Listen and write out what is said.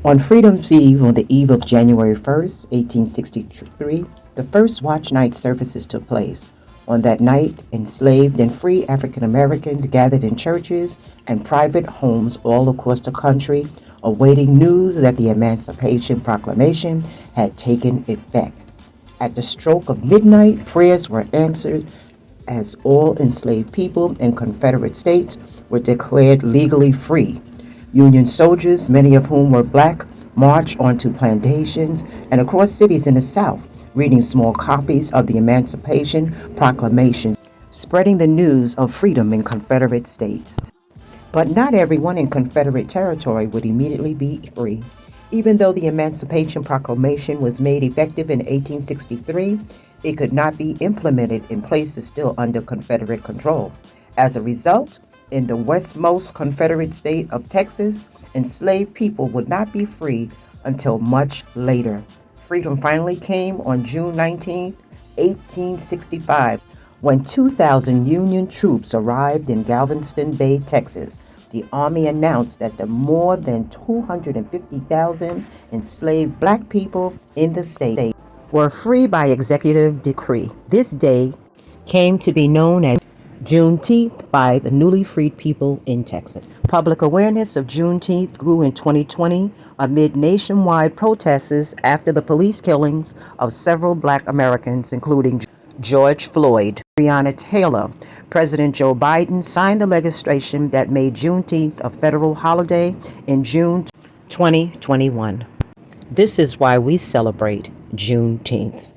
On Freedom's Eve, on the eve of January 1st, 1863, the first watch night services took place. On that night, enslaved and free African Americans gathered in churches and private homes all across the country, awaiting news that the Emancipation Proclamation had taken effect. At the stroke of midnight, prayers were answered as all enslaved people in Confederate states were declared legally free. Union soldiers, many of whom were black, marched onto plantations and across cities in the South, reading small copies of the Emancipation Proclamation, spreading the news of freedom in Confederate states. But not everyone in Confederate territory would immediately be free. Even though the Emancipation Proclamation was made effective in 1863, it could not be implemented in places still under Confederate control. As a result, in the westmost Confederate state of Texas, enslaved people would not be free until much later. Freedom finally came on June 19, 1865, when 2,000 Union troops arrived in Galveston Bay, Texas. The Army announced that the more than 250,000 enslaved black people in the state were free by executive decree. This day came to be known as Juneteenth by the newly freed people in Texas. Public awareness of Juneteenth grew in 2020 amid nationwide protests after the police killings of several black Americans, including George Floyd, Breonna Taylor. President Joe Biden signed the legislation that made Juneteenth a federal holiday in June 2021. This is why we celebrate Juneteenth.